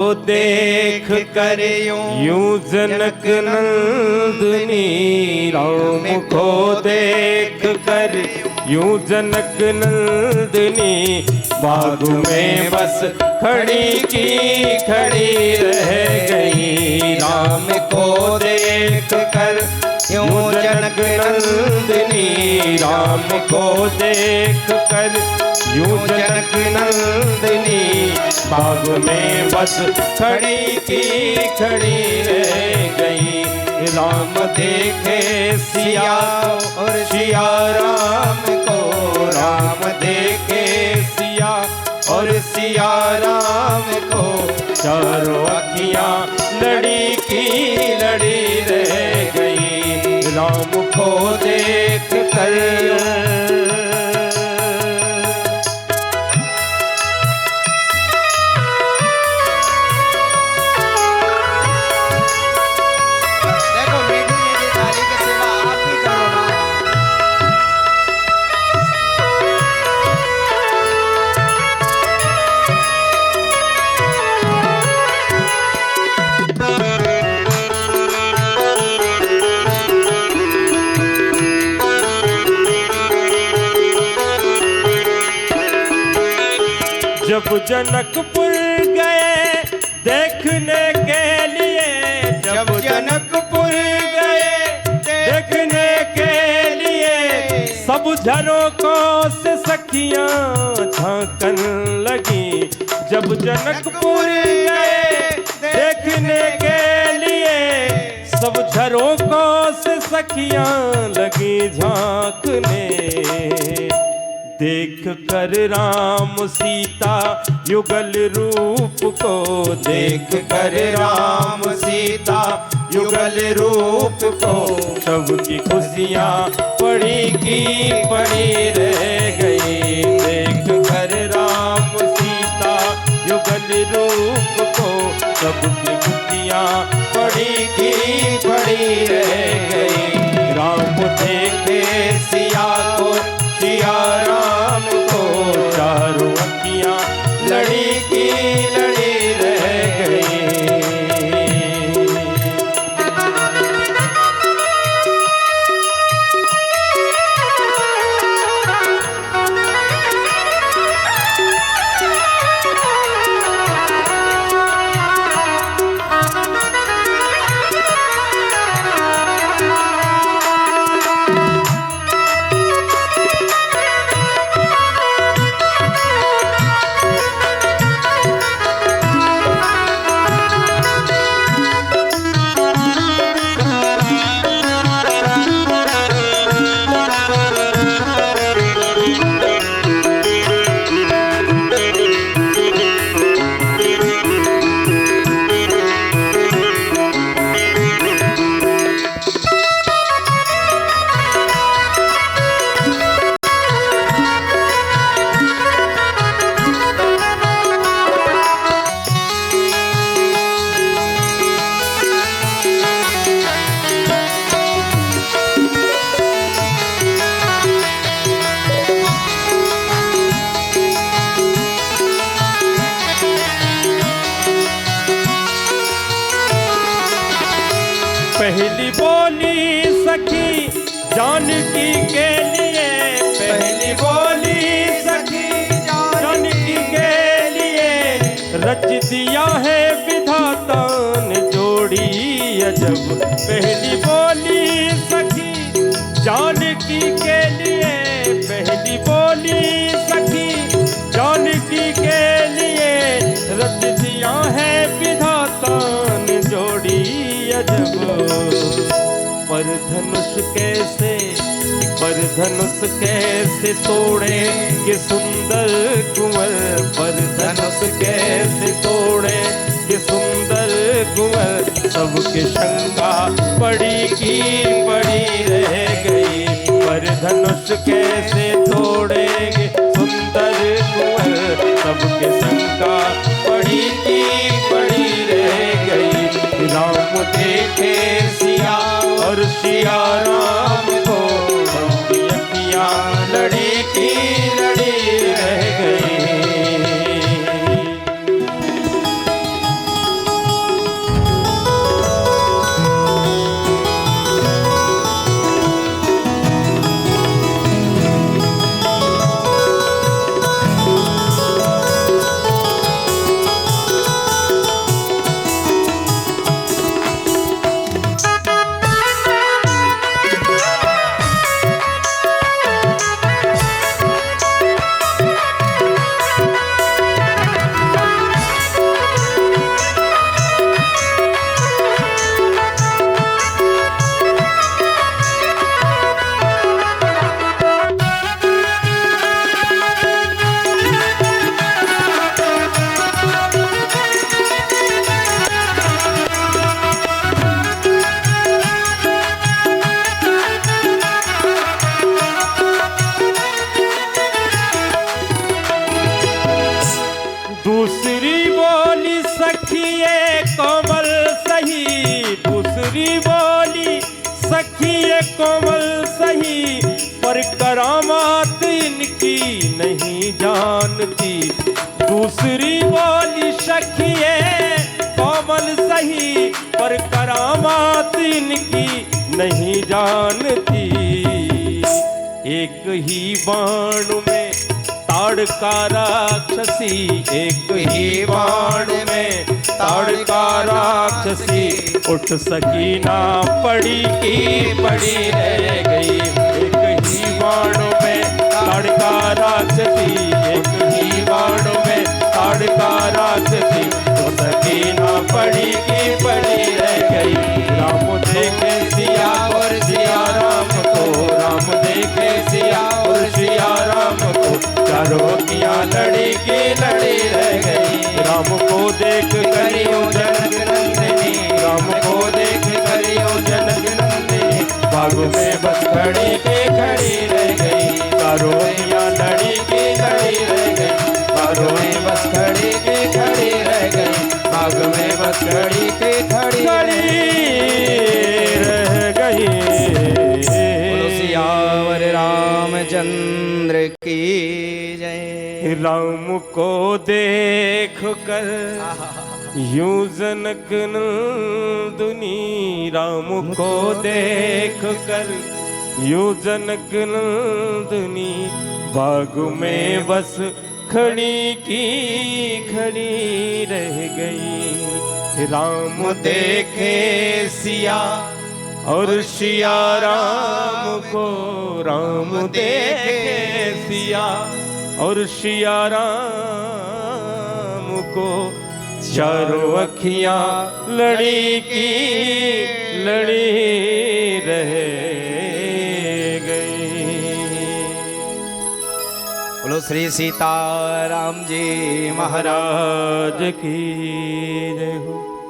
को देख कर यूं जनक नंदनी, राम को देख कर यूं जनक नंदनी, बाग में बस खड़ी की खड़ी रह गई। राम को देख कर यूं जनक नंदनी, राम को देख कर यूं जनक नंदनी, बाग में बस खड़ी की खड़ी रह गई। राम देखे सिया और सिया राम को, राम देखे सिया और सिया राम को, चारों अखियां लड़ी की लड़ी रह गई। राम को देख कर जब जनकपुर गए देखने के लिए, जब जनकपुर गए देखने के लिए, सब झरोकों से सखियां झांकन लगी। जब जनकपुर गए देखने के लिए, सब झरोकों से सखियां लगी झांकने। देख कर राम सीता युगल रूप को, देख कर राम सीता युगल रूप को, सबकी खुशियाँ पड़ी की पड़ी रह गई। देख कर राम सीता युगल रूप को, सबकी खुशियाँ पड़ी की पड़ी रह गई। राम देखे सिया को सिया राम को, चारों अखियां लड़ी की लड़ी रह गई। पहली बोली सखी जानकी के लिए, पहली बोली सखी जानकी के लिए, रच दिया है विधाता ने जोड़ी अजब। पहली बोली सखी जानकी के लिए, पहली बोली सखी जानकी के लिए, रच दिया है विधाता ने जोड़ी अजब। पर धनुष कैसे तोड़े ये सुंदर कुंवर, पर धनुष कैसे तोड़े ये सुंदर कुंवर, सबके शंका पड़ी की पड़ी रह गई। पर धनुष कैसे तोड़ेंगे सुंदर कुंवर, सबके शंका पड़ी की पड़ी रह गई। राम देखे सिया और सिया राम को, सबकी अखियां लड़ी की लड़ी रह गई। सखी ये कोमल सही, पर करामात इनकी नहीं जानती। दूसरी बोली सखी ये कोमल सही, पर करामात इनकी नहीं जानती। एक ही बाण में ताड़का राक्षसी, एक ही बाण में ताड़का राक्षसी। उठ सकी ना पड़ी की पड़ी रह गई। एक ही बाण में ताड़का राक्षसी, एक ही बाण में ताड़का राक्षसी। उठ सकी ना पड़ी की पड़ी रह गई। राम देखे सिया और सिया राम को, राम देखे सिया और सिया राम को। चारों अखियां लड़ी की लड़ी रह गई। राम को देख करियो जनक नंदिनी, राम को देख करियो जनक नंदिनी। बाग में बस खड़ी की खड़ी रह गई। चारों अखियां लड़ी की लड़ी रह गई। बागों में बस खड़ी की खड़ी रह गई। बाग में बस खड़ी की खड़ी रह गई। सियावर रामचंद्र की जय। राम को देख कर यूं जनक नंदनी, राम को देख कर यूं जनक नंदनी। बाग में बस खड़ी की खड़ी रह गई। राम देखे सिया और सिया राम को, राम देखे सिया और सिया राम को। चारों अखियां लड़ी की लड़ी रह गई। बोलो श्री सीताराम जी महाराज महाराज की जय हो।